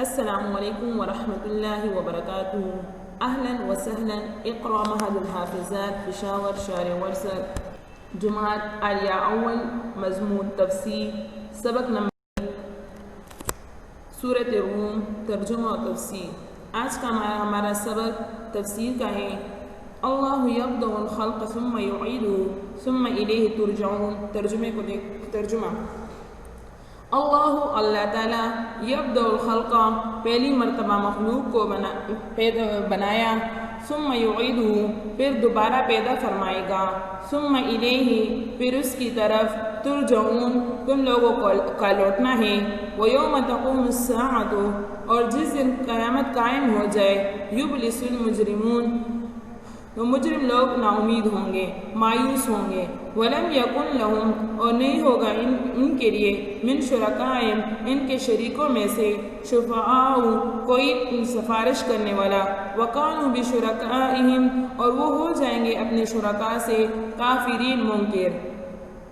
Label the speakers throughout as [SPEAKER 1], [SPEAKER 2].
[SPEAKER 1] السلام علیکم ورحمۃ اللہ وبرکاتہ. اہلا وسہلا. اقرا مہد الحافظات پشاور شہر ورسر جماعت عالیہ اول. مضمون تفسیر. سبق نمبر سورۃ الروم. ترجمہ و تفسیر. آج کا ہمارا سبق تفسیر کا ہے. اللہ یبدأ الخلق ثم یعیدہ ثم الیہ ترجعون. ترجمہ اللہ تعالیٰ یبدأ الخلق پہلی مرتبہ مخلوق کو بنایا، ثم یعیدہ پھر دوبارہ پیدا فرمائے گا، ثم الیہ پھر اس کی طرف ترجعون تم لوگوں کا لوٹنا ہے. ویوم تقوم الساعۃ اور جس دن قیامت قائم ہو جائے، یبلس المجرمون تو مجرم لوگ نا امید ہوں گے، مایوس ہوں گے. وَلَمْ يَكُنْ لَهُمْ اور نہیں ہوگا ان کے لیے من شرکائہم ان کے شریکوں میں سے شفعاء کوئی سفارش کرنے والا. وَكَانُوا بِشُرَكَائِهِمْ اور وہ ہو جائیں گے اپنے شرکاء سے کافرین منکر.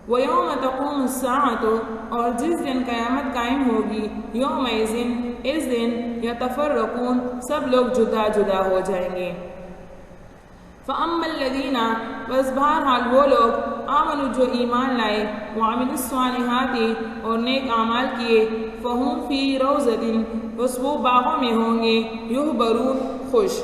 [SPEAKER 1] وَيَوْمَ تَقُومُ السَّاعَةُ اور جس دن قیامت قائم ہوگی، یومئذ اس دن یتفرقون سب لوگ جدا جدا ہو جائیں گے. فَأَمَّا الَّذِينَ بس بہرحال وہ لوگ آمنوا جو ایمان لائے، وَعَمِلُوا الصَّالِحَاتِ اور نیک اعمال کیے، فَهُمْ فِي رَوْضَةٍ بس وہ باغوں میں ہوں گے، یحبرون خوش.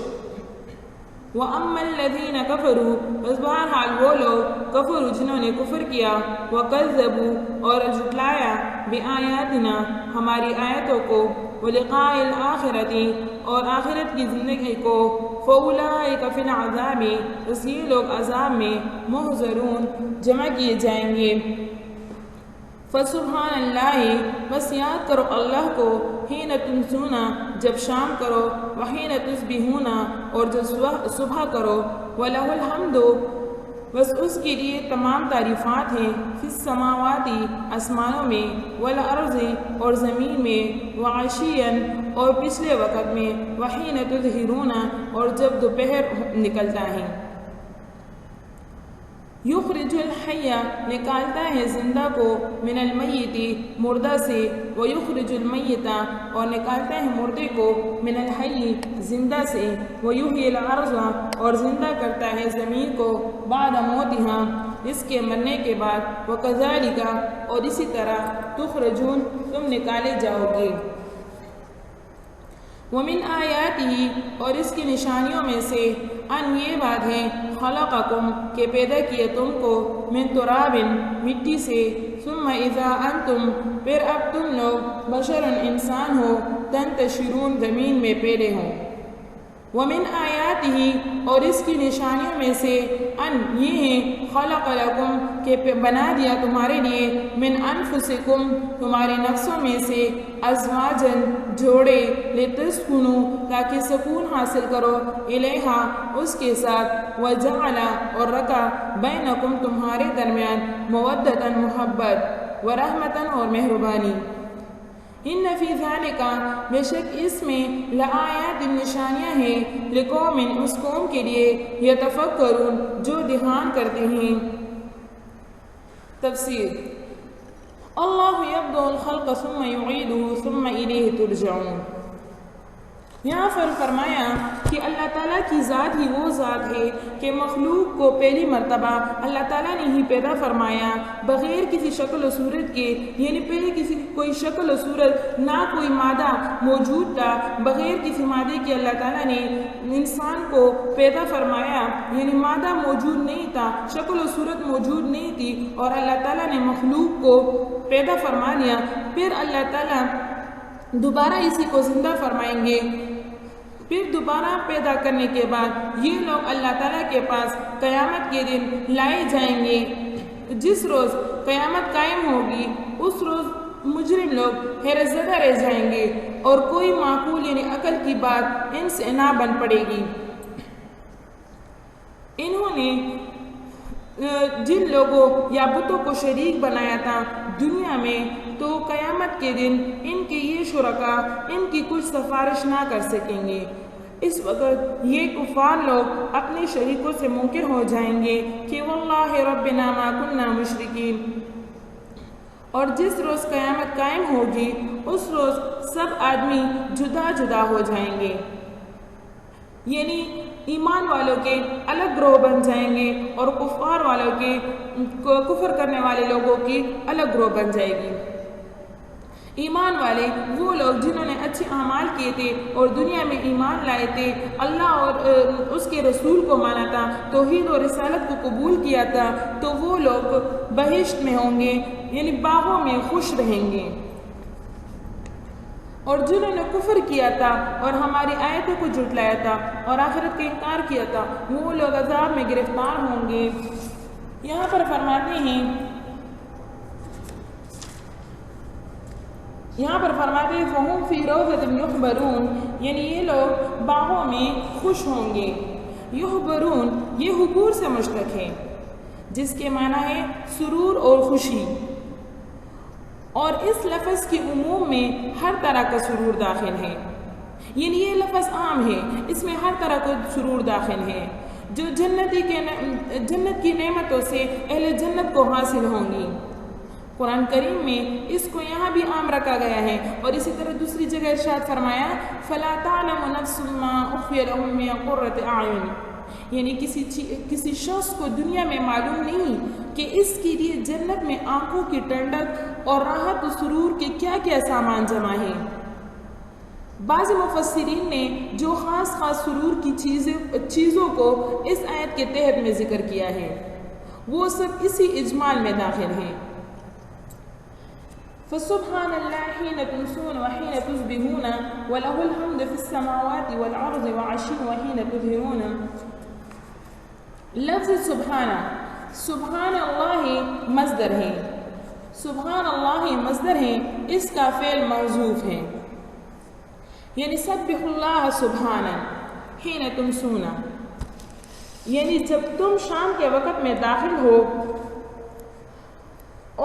[SPEAKER 1] وَأَمَّا الَّذِينَ كَفَرُوا بس بہرحال وہ لوگ کفروا جنہوں نے کفر کیا، وَكَذَّبُوا اور جھٹلایا، بِآیاتنا ہماری آیتوں کو، وَلِقَاءِ الْآخِرَةِ اور آخرت کی زندگی کو، فَأُولَٰئِكَ فِي الْعَذَابِ بس یہ لوگ عذاب میں محضرون جمع کیے جائیں گے. فَسُبْحَانَ اللَّهِ بس یاد کرو اللہ کو، حِینَ تُمْسُونَ جب شام کرو، وَحِینَ تُصْبِحُونَ اور جب صبح کرو، وَلَهُ الْحَمْدُ بس اس کے لیے تمام تعریفات ہیں، فِی السَّمَاوَاتِ آسمانوں میں، وَالْأَرْضِ اور زمین میں، وَعَشِيًّا اور پچھلے وقت میں، وَحِینَ تُظْہِرُونَ اور جب دوپہر نکلتا ہے. یخرج الحی نکالتا ہے زندہ کو، من المیت مردہ سے، ویخرج المیت اور نکالتا ہے مردے کو، من الحی زندہ سے، ویحیی الارض اور زندہ کرتا ہے زمین کو، بعد موتها اس کے مرنے کے بعد، وکذالک اور اسی طرح، تخرجون تم نکالے جاؤ گے. وَمِنْ آیَاتِهِ اور اس کی نشانیوں میں سے، ان یہ بات ہے، خلقکم کہ پیدا کیے تم کو، من تراب مٹی سے، ثم اذا انتم پھر اب تم لوگ، بشر انسان ہو، تنتشرون زمین میں پیدا ہو. وَمِنْ آیَاتِهِ اور اس کی نشانیوں میں سے، ان یہ ہیں، خلق لکم کہ بنا دیا تمہارے لیے، من انفسکم تمہارے نفسوں میں سے، ازواجن جوڑے، لتسکنوا تاکہ سکون حاصل کرو، الیہا اس کے ساتھ، وجعل اور رکھا، بینکم تمہارے درمیان، مودۃ محبت، ورحمۃ اور مہربانی. ان فی ذالک بے شک اس میں، لآیات نشانیاں ہیں، لقوم اس قوم کے لیے، یتفکرون جو دھیان کرتے ہیں. تفسیر. اللہ یبدأ الخلق ثم یعیدہ ثم الیہ ترجعون. یہاں فرمایا کہ اللہ تعالیٰ کی ذات ہی وہ ذات ہے کہ مخلوق کو پہلی مرتبہ اللہ تعالیٰ نے ہی پیدا فرمایا، بغیر کسی شکل و صورت کے، یعنی پہلے کوئی شکل و صورت نہ کوئی مادہ موجود تھا، بغیر کسی مادے کے اللہ تعالیٰ نے انسان کو پیدا فرمایا، یعنی مادہ موجود نہیں تھا، شکل و صورت موجود نہیں تھی، اور اللہ تعالیٰ نے مخلوق کو پیدا فرما لیا. پھر اللہ تعالیٰ دوبارہ اسی کو زندہ فرمائیں گے. پھر دوبارہ پیدا کرنے کے بعد یہ لوگ اللہ تعالیٰ کے پاس قیامت کے دن لائے جائیں گے. جس روز قیامت قائم ہوگی اس روز مجرم لوگ حیرت زدہ رہ جائیں گے، اور کوئی معقول یعنی عقل کی بات ان سے نہ بن پڑے گی. انہوں نے جن لوگوں یا بتوں کو شریک بنایا تھا دنیا میں، تو قیامت کے دن ان کے یہ شرکا ان کی کچھ سفارش نہ کر سکیں گے. اس وقت یہ کفار لوگ اپنے شریکوں سے منکر ہو جائیں گے کہ واللہ ربنا ما کننا مشرکین، اور جس روز قیامت قائم ہوگی اس روز سب آدمی جدا جدا ہو جائیں گے، یعنی ایمان والوں کے الگ گروہ بن جائیں گے اور کفار والوں کے کفر کرنے والے لوگوں کی الگ گروہ بن جائے گی۔ ایمان والے وہ لوگ جنہوں نے اچھے اعمال کیے تھے اور دنیا میں ایمان لائے تھے، اللہ اور اس کے رسول کو مانا تھا، توحید اور رسالت کو قبول کیا تھا، تو وہ لوگ بہشت میں ہوں گے، یعنی باغوں میں خوش رہیں گے۔ اور جنہوں نے کفر کیا تھا اور ہماری آیتوں کو جھٹلایا تھا اور آخرت کا انکار کیا تھا، وہ لوگ عذاب میں گرفتار ہوں گے۔ یہاں پر فرماتے ہیں فَهُمْ فِي رَوْضَةٍ يُحْبَرُونَ، یعنی یہ لوگ باغوں میں خوش ہوں گے۔ یحبرون یہ حبور سے مشتق ہے، جس کے معنی ہے سرور اور خوشی، اور اس لفظ کے عموم میں ہر طرح کا سرور داخل ہے، یعنی یہ لفظ عام ہے، اس میں ہر طرح کا سرور داخل ہے جو جنت کی نعمتوں سے اہل جنت کو حاصل ہوں گی۔ قرآن کریم میں اس کو یہاں بھی عام رکھا گیا ہے، اور اسی طرح دوسری جگہ ارشاد فرمایا فَلَا تَعْلَمُ نَفْسٌ مَّا أُخْفِيَ لَهُم مِّن قُرَّةِ أَعْيُنٍ، یعنی کسی شخص کو دنیا میں معلوم نہیں کہ اس کے لیے جنت میں آنکھوں کی ٹھنڈک اور راحت و سرور کے کیا کیا سامان جمع ہیں۔ بعض مفسرین نے جو خاص سرور کی چیزوں کو اس آیت کے تحت میں ذکر کیا ہے، وہ سب اسی اجمال میں داخل ہیں۔ فَسُبْحَانَ اللَّهِ حِينَ تُمْسُونَ وَحِينَ تُصْبِحُونَ وَلَهُ الْحَمْدُ فِي السَّمَاوَاتِ وَالْأَرْضِ وَعَشِيًّا وَحِينَ تُظْهِرُونَ۔ لفظ سبحان اللہ مصدر ہے، سبحان اللہ مصدر ہے، اس کا فعل محذوف ہے، یعنی سبح اللہ سبحانہ حین تمسون، یعنی جب تم شام کے وقت میں داخل ہو،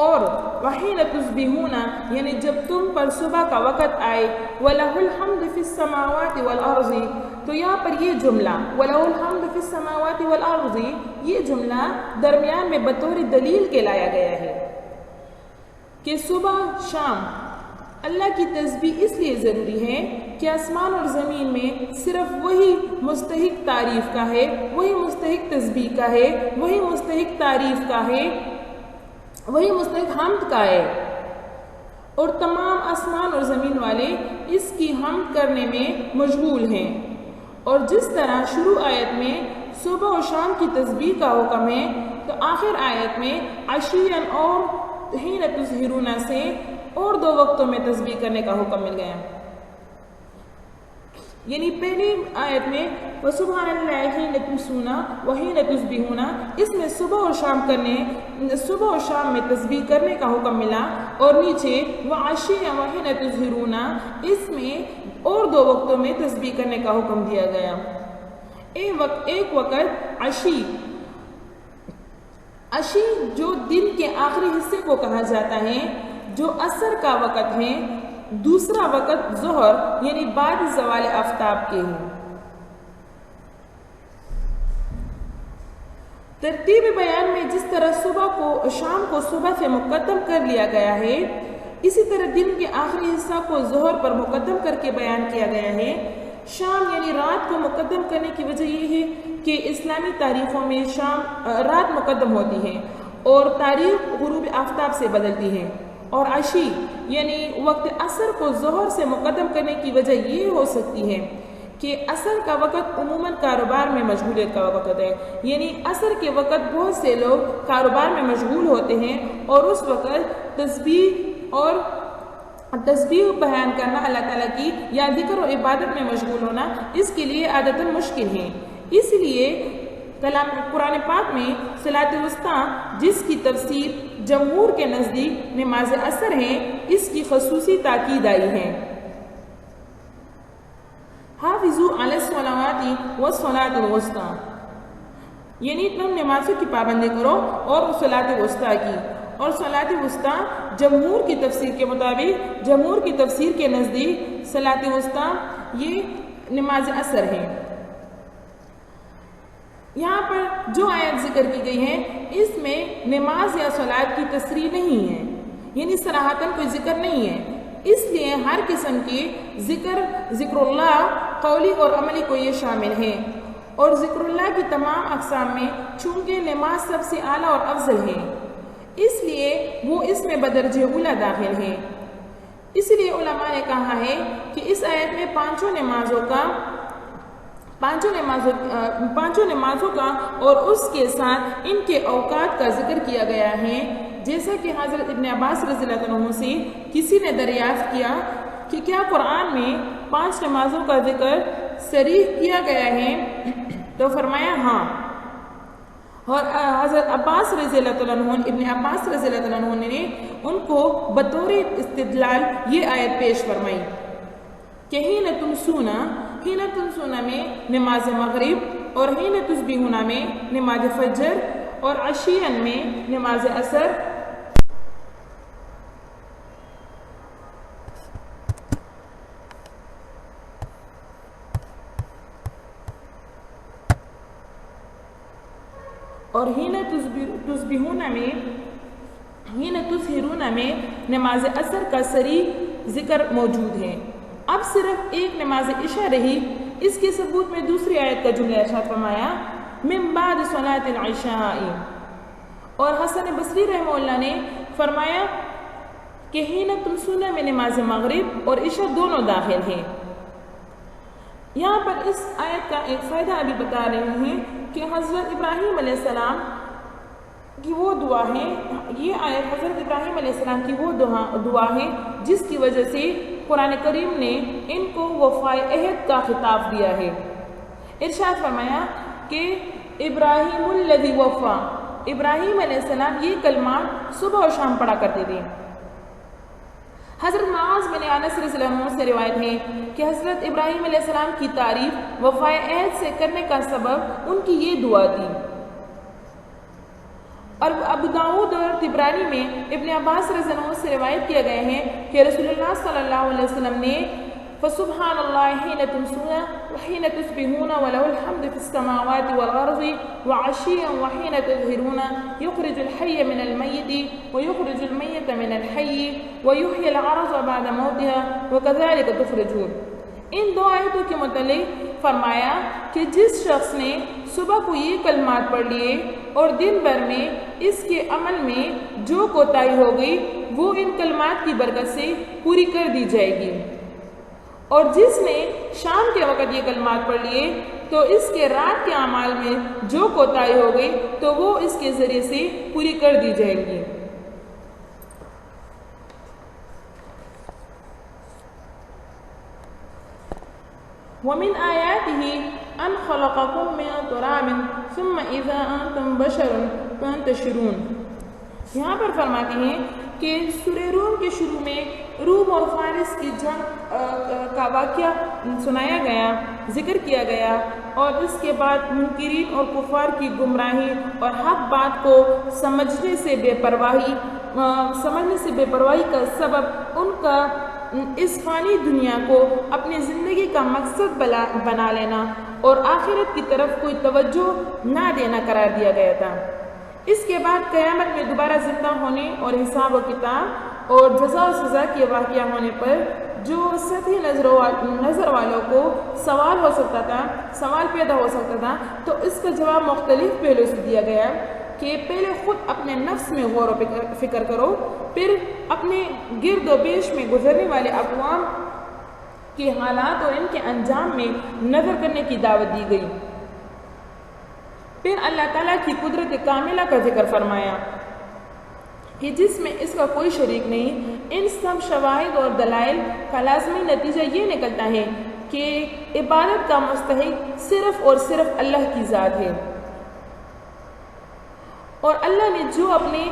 [SPEAKER 1] اور وحین تصبحون یعنی جب تم پر صبح کا وقت آئے، وَلَهُ الْحَمْدُ فِي السَّمَاوَاتِ وَالْأَرْضِ، تو یہاں پر یہ جملہ وَلَهُ الْحَمْدُ فِي السَّمَاوَاتِ وَالْأَرْضِ، یہ جملہ درمیان میں بطور دلیل کے لایا گیا ہے کہ صبح شام اللہ کی تسبیح اس لیے ضروری ہے کہ آسمان اور زمین میں صرف وہی مستحق تعریف کا ہے، وہی مستحق تسبیح کا ہے، وہی مستحق تعریف کا ہے، وہی مستحق حمد کا ہے، اور تمام آسمان اور زمین والے اس کی حمد کرنے میں مشغول ہیں۔ اور جس طرح شروع آیت میں صبح و شام کی تسبیح کا حکم ہے، تو آخر آیت میں عشیًا اور حین تظہرون سے اور 2 وقتوں میں تسبیح کرنے کا حکم مل گیا۔ یعنی پہلی آیت میں وَسُبْحَانَ اللَّهِ حِينَ تُمْسُونَ وَحِينَ تُصْبِحُونَ، اس میں صبح و شام میں تسبیح کرنے کا حکم ملا، اور نیچے وَعَشِيًّا وَحِينَ تُظْهِرُونَ، اس میں اور 2 وقتوں میں تسبیح کرنے کا حکم دیا گیا۔ ایک وقت عشی جو دن کے آخری حصے کو کہا جاتا ہے، جو عصر کا وقت ہے، دوسرا وقت ظہر یعنی بعد زوال آفتاب کے ہیں۔ ترتیب بیان میں جس طرح شام کو صبح سے مقدم کر لیا گیا ہے، اسی طرح دن کے آخری حصہ کو ظہر پر مقدم کر کے بیان کیا گیا ہے۔ شام یعنی رات کو مقدم کرنے کی وجہ یہ ہے کہ اسلامی تاریخوں میں رات مقدم ہوتی ہے اور تاریخ غروب آفتاب سے بدلتی ہے، اور عشی یعنی وقت عصر کو ظہر سے مقدم کرنے کی وجہ یہ ہو سکتی ہے کہ عصر کا وقت عموماً کاروبار میں مشغولیت کا وقت ہے، یعنی عصر کے وقت بہت سے لوگ کاروبار میں مشغول ہوتے ہیں، اور اس وقت تسبیح بیان کرنا، اللہ تعالیٰ کی یا ذکر و عبادت میں مشغول ہونا اس کے لیے عادتاً مشکل ہے۔ اس لیے قرآن پاک میں صلاۃ الوسطیٰ، جس کی تفسیر جمہور کے نزدیک نماز عصر ہے، اس کی خصوصی تاکید آئی ہے۔ حافظوا علی الصلوات والصلاۃ الوسطیٰ، یعنی تم نمازوں کی پابندی کرو اور صلاۃ الوسطیٰ کی، اور صلاۃ الوسطیٰ جمہور کی تفسیر کے مطابق، جمہور کی تفسیر کے نزدیک صلاۃ الوسطیٰ یہ نماز عصر ہے۔ یہاں پر جو آیت ذکر کی گئی ہے، اس میں نماز یا صلاۃ کی تصریح نہیں ہے، یعنی صراحتاً کوئی ذکر نہیں ہے، اس لیے ہر قسم کی ذکر اللہ قولی اور عملی کو یہ شامل ہے، اور ذکر اللہ کی تمام اقسام میں چونکہ نماز سب سے اعلیٰ اور افضل ہے اس لیے وہ اس میں بدرجہ اولیٰ داخل ہے۔ اس لیے علماء نے کہا ہے کہ اس آیت میں پانچوں نمازوں کا اور اس کے ساتھ ان کے اوقات کا ذکر کیا گیا ہے، جیسا کہ حضرت ابن عباس رضی اللہ عنہ سے کسی نے دریافت کیا کہ کیا قرآن میں 5 نمازوں کا ذکر صریح کیا گیا ہے، تو فرمایا ہاں، اور حضرت عباس رضی اللہ عنہ ابن عباس رضی اللہ عنہ نے ان کو بطور استدلال یہ آیت پیش فرمائی کہ حین تمسون میں نماز مغرب، اور حین تصبحون میں نماز فجر، اور عشیًا میں نماز عصر، اور حین تظہرون میں نماز عصر کا صریح ذکر موجود ہے۔ اب صرف ایک نماز عشاء رہی، اس کے ثبوت میں دوسری آیت کا جملہ ارشاد فرمایا من بعد صلاۃ العشاء، اور حسن بصری رحمہ اللہ نے فرمایا کہ حین تمسون میں نماز مغرب اور عشاء دونوں داخل ہیں۔ یہاں پر اس آیت کا ایک فائدہ ابھی بتا رہے ہیں کہ حضرت ابراہیم علیہ السلام کی وہ دعا ہے، یہ آیت حضرت ابراہیم علیہ السلام کی وہ دعا ہے جس کی وجہ سے قرآن کریم نے ان کو وفائے عہد کا خطاب دیا ہے۔ ارشاد فرمایا کہ ابراہیم الذی وفا، ابراہیم علیہ السلام یہ کلمات صبح و شام پڑھا کرتے تھے۔ حضرت معاذ بن انس رضی اللہ عنہ سے روایت ہے کہ حضرت ابراہیم علیہ السلام کی تعریف وفائے عہد سے کرنے کا سبب ان کی یہ دعا تھی۔ اور ابو داؤد اور طبرانی میں ابن عباس رضی اللہ عنہ سے روایت کیا گئے ہیں کہ رسول اللہ صلی اللہ علیہ وسلم نے فسبحان اللہ حین تمسون وحین تصبحون وله الحمد في السماوات والارض وعشيا وحین تظهرون يخرج الحي من الميت ويخرج الميت من الحي ويحيي الارض بعد موتها وكذلك تخرجون۔ ان دو آیتوں کے متعلق فرمایا کہ جس شخص نے صبح کو یہ کلمات پڑھ لیے اور دن بھر میں اس کے عمل میں جو کوتاہی ہو گئی وہ ان کلمات کی برکت سے پوری کر دی جائے گی، اور جس نے شام کے وقت یہ کلمات پڑھ لیے تو اس کے رات کے اعمال میں جو کوتاہی ہو گئی تو وہ اس کے ذریعے سے پوری کر دی جائے گی۔ وَمِنْ آيَاتِهِ أَنْ خَلَقَكُم مِّن تُرَابٍ ثُمَّ إِذَا أَنْتُمْ بَشَرٌ تَنْتَشِرُونَ۔ یہاں پر فرماتے ہیں کہ سورہ روم کے شروع میں روم اور فارس کی جنگ کا واقعہ سنایا گیا، ذکر کیا گیا، اور اس کے بعد منکرین اور کفار کی گمراہی اور حق بات کو سمجھنے سے بے پرواہی کا سبب ان کا اس فانی دنیا کو اپنی زندگی کا مقصد بنا لینا اور آخرت کی طرف کوئی توجہ نہ دینا قرار دیا گیا تھا۔ اس کے بعد قیامت میں دوبارہ زندہ ہونے اور حساب و کتاب اور جزا و سزا کے واقعہ ہونے پر جو سطحی نظر والوں کو سوال پیدا ہو سکتا تھا، تو اس کا جواب مختلف پہلو سے دیا گیا کہ پہلے خود اپنے نفس میں غور و فکر کرو، پھر اپنے گرد و پیش میں گزرنے والے اقوام کے حالات اور ان کے انجام میں نظر کرنے کی دعوت دی گئی۔ پھر اللہ تعالیٰ کی قدرت کاملہ کا ذکر فرمایا کہ جس میں اس کا کوئی شریک نہیں۔ ان سب شواہد اور دلائل کا لازمی نتیجہ یہ نکلتا ہے کہ عبادت کا مستحق صرف اور صرف اللہ کی ذات ہے، اور اللہ نے جو اپنے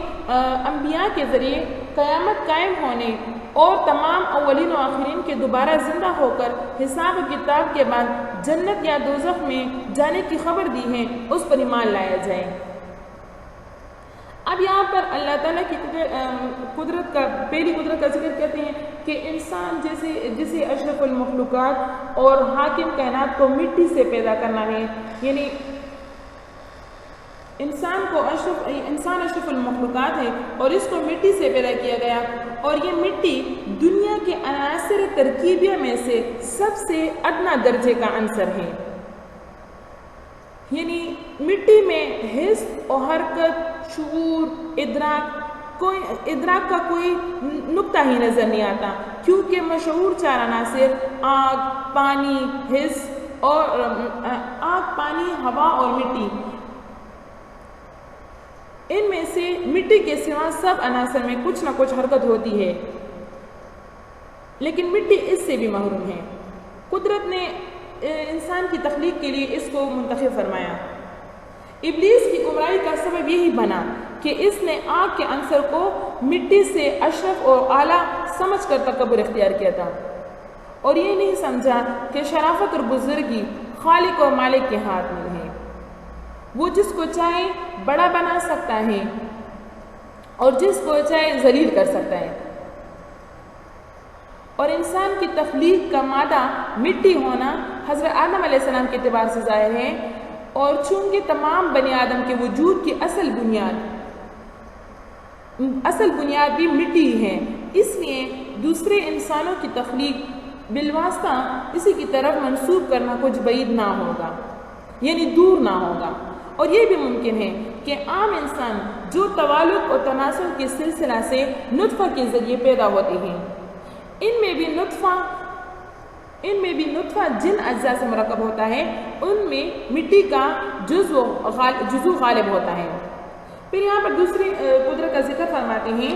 [SPEAKER 1] انبیاء کے ذریعے قیامت قائم ہونے اور تمام اولین و آخرین کے دوبارہ زندہ ہو کر حساب و کتاب کے بعد جنت یا دوزخ میں جانے کی خبر دی ہے، اس پر ایمان لایا جائے۔ اب یہاں پر اللہ تعالیٰ کی پہلی قدرت کا ذکر کرتے ہیں کہ انسان جیسے اشرف المخلوقات اور حاکم کائنات کو مٹی سے پیدا کرنا ہے، یعنی انسان اشرف المخلوقات ہے اور اس کو مٹی سے پیدا کیا گیا، اور یہ مٹی دنیا کے عناصر ترکیبیہ میں سے سب سے ادنا درجے کا عنصر ہے، یعنی مٹی میں حس و حرکت، شعور، ادراک کا کوئی نقطہ ہی نظر نہیں آتا، کیونکہ مشہور 4 عناصر آگ، پانی، ہوا اور مٹی، ان میں سے مٹی کے سوا سب عناصر میں کچھ نہ کچھ حرکت ہوتی ہے، لیکن مٹی اس سے بھی محروم ہے۔ قدرت نے انسان کی تخلیق کے لیے اس کو منتخب فرمایا۔ ابلیس کی گمراہی کا سبب یہی بنا کہ اس نے آگ کے عنصر کو مٹی سے اشرف اور اعلیٰ سمجھ کر تکبر اختیار کیا تھا، اور یہ نہیں سمجھا کہ شرافت اور بزرگی خالق اور مالک کے ہاتھ میں ہے، وہ جس کو چاہے بڑا بنا سکتا ہے اور جس کو چاہے ذلیل کر سکتا ہے، اور انسان کی تخلیق کا مادہ مٹی ہونا حضرت آدم علیہ السلام کے اعتبار سے ظاہر ہے، اور چونکہ تمام بنی آدم کے وجود کی اصل بنیاد بھی مٹی ہے، اس لیے دوسرے انسانوں کی تخلیق بالواسطہ اسی کی طرف منسوب کرنا کچھ بعید نہ ہوگا، یعنی دور نہ ہوگا، اور یہ بھی ممکن ہے کہ عام انسان جو توالد اور تناسل کے سلسلہ سے نطفہ کے ذریعے پیدا ہوتے ہیں، ان میں بھی نطفہ جن اجزاء سے مرکب ہوتا ہے ان میں مٹی کا جزو غالب ہوتا ہے۔ پھر یہاں پر دوسری قدرت کا ذکر فرماتے ہیں،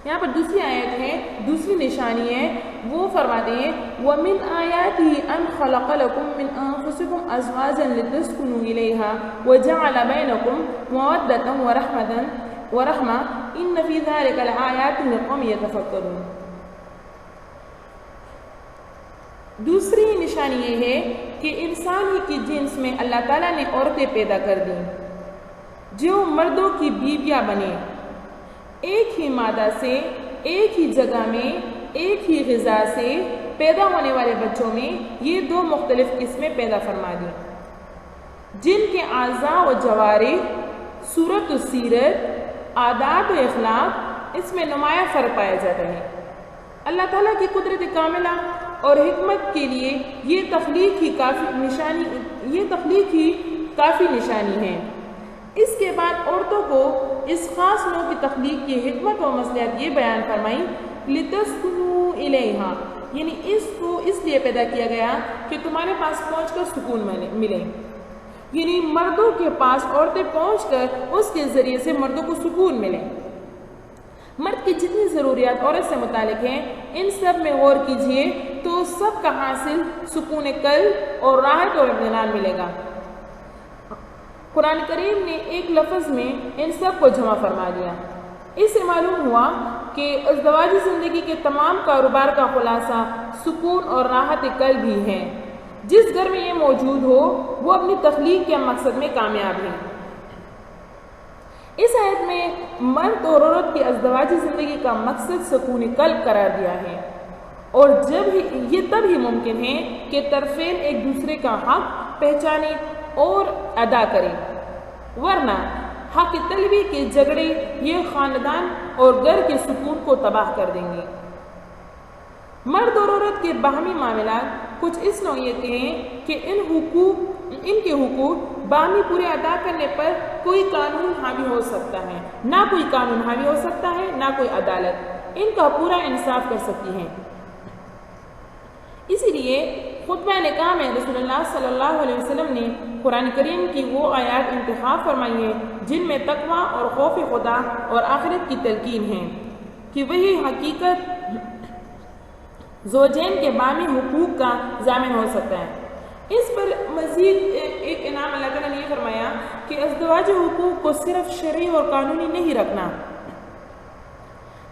[SPEAKER 1] یہاں پر دوسری آیت ہے، دوسری نشانی ہے، وہ فرماتے ہیں وَمِنْ آيَاتِهِ أَنْ خَلَقَ لَكُم مِّنْ أَنفُسِكُمْ أَزْوَاجًا لِتَسْكُنُوا إِلَيْهَا وَجَعَلَ بَيْنَكُم مَّوَدَّةً وَرَحْمَةً إِنَّ فِي ذَلِكَ لَآيَاتٍ لِقَوْمٍ يَتَفَكَّرُونَ۔ دوسری نشانی یہ ہے کہ انسان ہی کی جنس میں اللہ تعالیٰ نے عورتیں پیدا کر دیں جو مردوں کی بیویاں بنے، ایک ہی مادہ سے، ایک ہی جگہ میں، ایک ہی غذا سے پیدا ہونے والے بچوں میں یہ 2 مختلف قسمیں پیدا فرما دیں، جن کے اعضاء و جوارح، صورت و سیرت، عادات و اخلاق اس میں نمایاں فرق پایا جاتا ہے۔ اللہ تعالیٰ کی قدرت کاملہ اور حکمت کے لیے یہ تخلیق ہی کافی نشانی ہے۔ اس کے بعد عورتوں کو اس خاص نوع کی تخلیق کی حکمت و مصلحت یہ بیان فرمائی لِتَسْكُنُوا إِلَيْهَا، یعنی اس کو اس لیے پیدا کیا گیا کہ تمہارے پاس پہنچ کر سکون ملے، یعنی مردوں کے پاس عورتیں پہنچ کر اس کے ذریعے سے مردوں کو سکون ملے۔ مرد کی جتنی ضروریات عورت سے متعلق ہیں ان سب میں غور کیجئے تو سب کا حاصل سکون قلب اور راحت اور اطمینان ملے گا۔ قرآن کریم نے ایک لفظ میں ان سب کو جمع فرما دیا۔ اس سے معلوم ہوا کہ ازدواجی زندگی کے تمام کاروبار کا خلاصہ سکون اور راحت قلب ہی ہے۔ جس گھر میں یہ موجود ہو وہ اپنی تخلیق کے مقصد میں کامیاب ہے۔ اس آیت میں مرد اور عورت کی ازدواجی زندگی کا مقصد سکون قلب قرار دیا ہے، اور یہ تب ہی ممکن ہے کہ طرفین ایک دوسرے کا حق پہچانے اور ادا کریں، ورنہ حق طلبی کے جھگڑے یہ خاندان اور گھر کے سکون کو تباہ کر دیں گے۔ مرد اور عورت کے باہمی معاملات کچھ اس نوعیت کے ہیں کہ ان کے حقوق باہمی پورے ادا کرنے پر کوئی قانون حاوی ہو سکتا ہے، نہ کوئی قانون حاوی ہو سکتا ہے، نہ کوئی عدالت ان کا پورا انصاف کر سکتی ہے۔ اسی لیے خطبہ نکاح میں رسول اللہ صلی اللہ علیہ وسلم نے قرآن کریم کی وہ آیات انتخاب فرمائی ہیں جن میں تقویٰ اور خوف خدا اور آخرت کی تلقین ہے کہ وہی حقیقت زوجین کے باہمی حقوق کا ضامن ہو سکتا ہے۔ اس پر مزید ایک انعام اللہ تعالیٰ نے یہ فرمایا کہ ازدواجی حقوق کو صرف شرعی اور قانونی نہیں رکھنا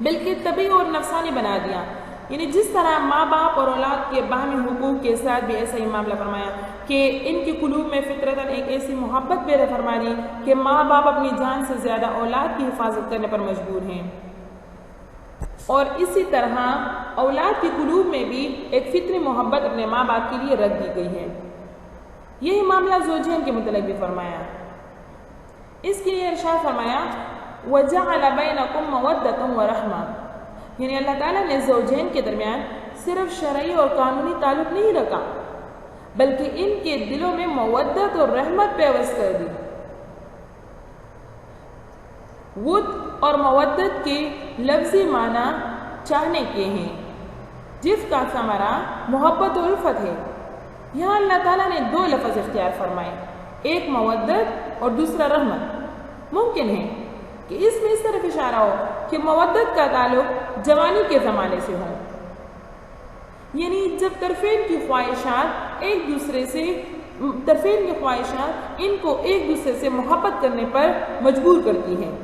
[SPEAKER 1] بلکہ طبعی اور نفسانی بنا دیا، یعنی جس طرح ماں باپ اور اولاد کے باہمی حقوق کے ساتھ بھی ایسا ہی معاملہ فرمایا کہ ان کے قلوب میں فطرتاً ایک ایسی محبت پیدا فرما دی کہ ماں باپ اپنی جان سے زیادہ اولاد کی حفاظت کرنے پر مجبور ہیں، اور اسی طرح اولاد کے قلوب میں بھی ایک فطری محبت اپنے ماں باپ کے لیے رکھ دی گئی ہے۔ یہی معاملہ زوجین کے متعلق بھی فرمایا اس کے لیے ارشاد فرمایا وَجَعَلَ بَيْنَكُمْ مَوَدَّةً وَرَحْمَةً، یعنی اللہ تعالیٰ نے زوجین کے درمیان صرف شرعی اور قانونی تعلق نہیں رکھا بلکہ ان کے دلوں میں مودت اور رحمت پیوست کر دی۔ ود اور مودت کے لفظی معنی چاہنے کے ہیں، جس کا ثمرہ محبت و الفت ہے۔ یہاں اللہ تعالیٰ نے دو لفظ اختیار فرمائے، ایک مودت اور دوسرا رحمت۔ ممکن ہے کہ اس میں اس طرف اشارہ ہو کہ مودت کا تعلق جوانی کے زمانے سے ہو، یعنی جب طرفین کی خواہشات ان کو ایک دوسرے سے محبت کرنے پر مجبور کرتی ہیں،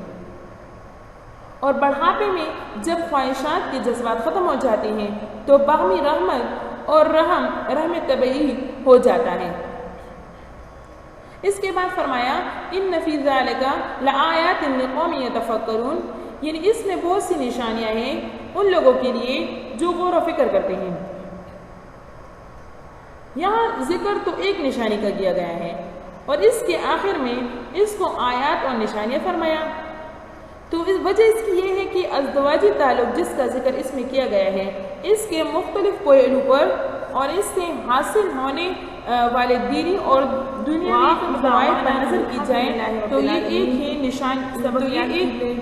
[SPEAKER 1] اور بڑھاپے میں جب خواہشات کے جذبات ختم ہو جاتے ہیں تو باہمی رحمت اور رحم طبعی ہو جاتا ہے۔ اس کے بعد فرمایا ان فی ذالک لآیات لقوم یتفکرون، یعنی اس میں بہت سی نشانیاں ہیں ان لوگوں کے لیے جو غور و فکر کرتے ہیں۔ یہاں ذکر تو ایک نشانی کا کیا گیا ہے اور اس کے آخر میں اس کو آیات اور نشانیاں فرمایا، تو وجہ اس کی یہ ہے کہ ازدواجی تعلق جس کا ذکر اس میں کیا گیا ہے، اس کے مختلف پہلو پر اور اس سے حاصل ہونے والے دینی اور دنیاوی فوائد پر نظر کی جائے تو یہ ایک ہی نشان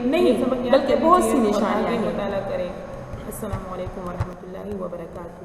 [SPEAKER 1] نہیں بلکہ بہت سی نشانیاں ہیں۔ السلام علیکم ورحمۃ اللہ وبرکاتہ۔